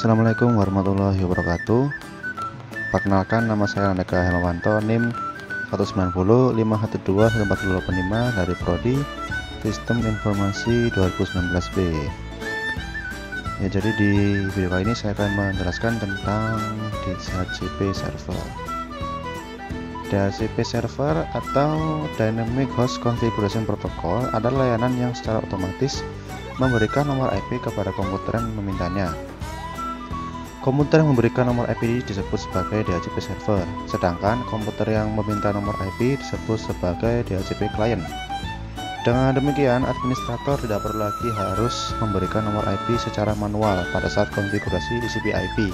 Assalamualaikum warahmatullahi wabarakatuh. Perkenalkan, nama saya Andeka Hemawanto, NIM 190512145 dari Prodi Sistem Informasi 2019B. Ya, jadi di video kali ini saya akan menjelaskan tentang DHCP server. DHCP server atau Dynamic Host Configuration Protocol adalah layanan yang secara otomatis memberikan nomor IP kepada komputer yang memintanya. Komputer yang memberikan nomor IP disebut sebagai DHCP server, sedangkan komputer yang meminta nomor IP disebut sebagai DHCP client. Dengan demikian, administrator tidak perlu lagi harus memberikan nomor IP secara manual pada saat konfigurasi TCP IP,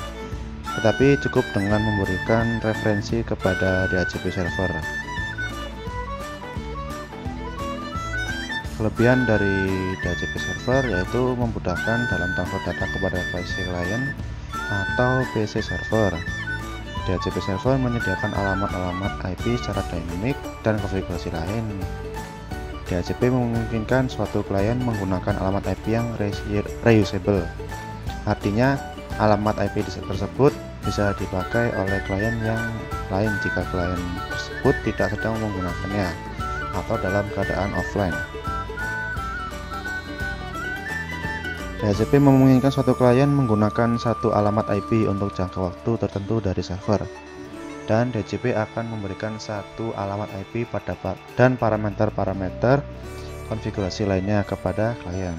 tetapi cukup dengan memberikan referensi kepada DHCP server. Kelebihan dari DHCP server yaitu memudahkan dalam transfer data kepada PC client atau PC server. DHCP server menyediakan alamat-alamat IP secara dynamic dan konfigurasi lain. DHCP memungkinkan suatu klien menggunakan alamat IP yang reusable. Artinya, alamat IP tersebut bisa dipakai oleh klien yang lain jika klien tersebut tidak sedang menggunakannya atau dalam keadaan offline. DHCP memungkinkan suatu klien menggunakan satu alamat IP untuk jangka waktu tertentu dari server, dan DHCP akan memberikan satu alamat IP dan parameter-parameter konfigurasi lainnya kepada klien.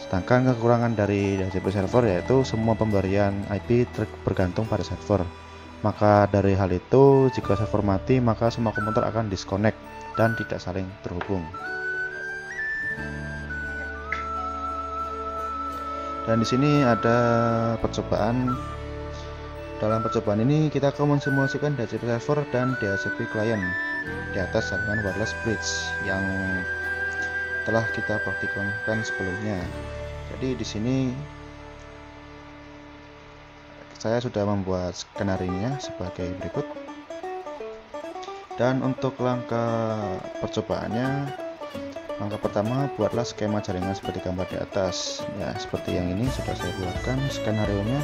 Sedangkan kekurangan dari DHCP server yaitu semua pemberian IP bergantung pada server. Maka dari hal itu, jika server mati, maka semua komputer akan disconnect dan tidak saling terhubung. Dan di sini ada percobaan. Dalam percobaan ini kita akan mensimulasikan DHCP server dan DHCP client di atas jaringan wireless bridge yang telah kita praktikkan sebelumnya. Jadi di sini saya sudah membuat skenario-nya sebagai berikut. Dan untuk langkah percobaannya, langkah pertama, buatlah skema jaringan seperti gambar di atas. Ya, seperti yang ini sudah saya buatkan skenario-nya.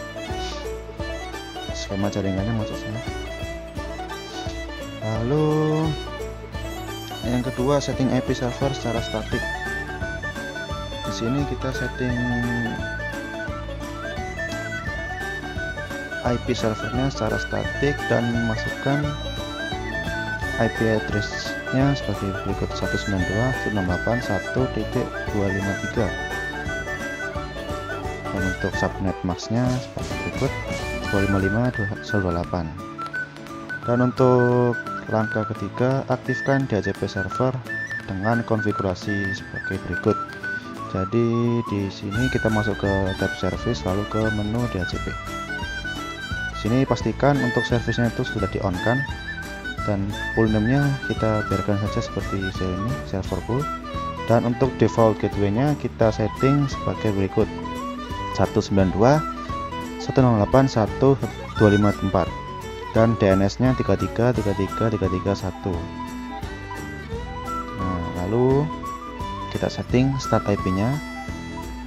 Skema jaringannya maksudnya. Lalu yang kedua, setting IP server secara statik. Di sini kita setting IP servernya secara statik dan masukkan IP address-nya sebagai berikut: 192.168.1.253. Dan untuk subnet mask-nya seperti berikut: 255.128. Dan untuk langkah ketiga, aktifkan DHCP server dengan konfigurasi sebagai berikut. Jadi di sini kita masuk ke tab service lalu ke menu DHCP. Sini pastikan untuk servisnya itu sudah di on kan, dan pool name-nya kita biarkan saja seperti ini, server pool. Dan untuk default gateway-nya kita setting sebagai berikut: 192.168.1.254 dan DNS-nya 33.33.33.1. Nah, lalu kita setting start IP-nya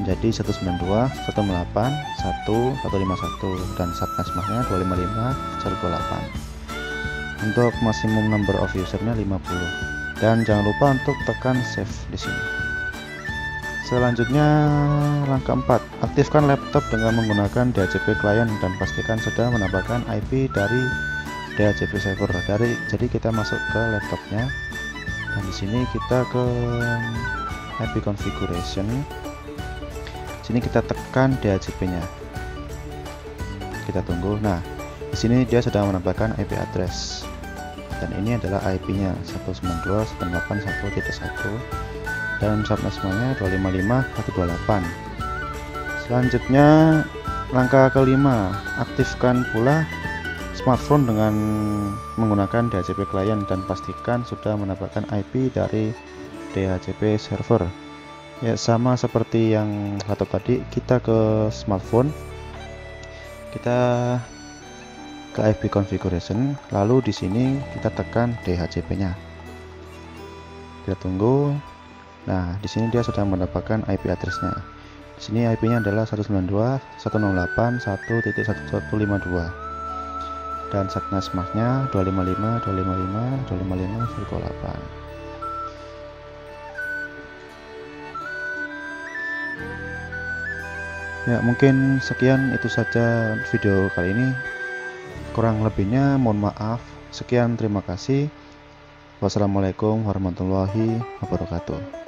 menjadi 192.168.1.151 dan subnet mask-nya 255.128. Untuk maximum number of usernya 50. Dan jangan lupa untuk tekan save di sini. Selanjutnya langkah 4, aktifkan laptop dengan menggunakan DHCP client dan pastikan sudah menambahkan IP dari DHCP server. Jadi kita masuk ke laptopnya, dan di sini kita ke IP configuration. Sini kita tekan DHCP-nya. Kita tunggu. Nah, di sini dia sudah menambahkan IP address. Dan ini adalah IP-nya 192.168.1.1 dan subnet-nya 255.128. Selanjutnya langkah kelima, aktifkan pula smartphone dengan menggunakan DHCP client dan pastikan sudah mendapatkan IP dari DHCP server. Ya, sama seperti yang laptop tadi, kita ke smartphone, kita ke IP configuration, lalu di sini kita tekan DHCP-nya. Kita tunggu. Nah, di sini dia sudah mendapatkan IP address-nya. Sini IP-nya adalah 192.168.1.1152 dan Satnas MAC-nya 255.255.255.108. Ya, mungkin sekian itu saja video kali ini. Kurang lebihnya mohon maaf. Sekian, terima kasih. Wassalamualaikum warahmatullahi wabarakatuh.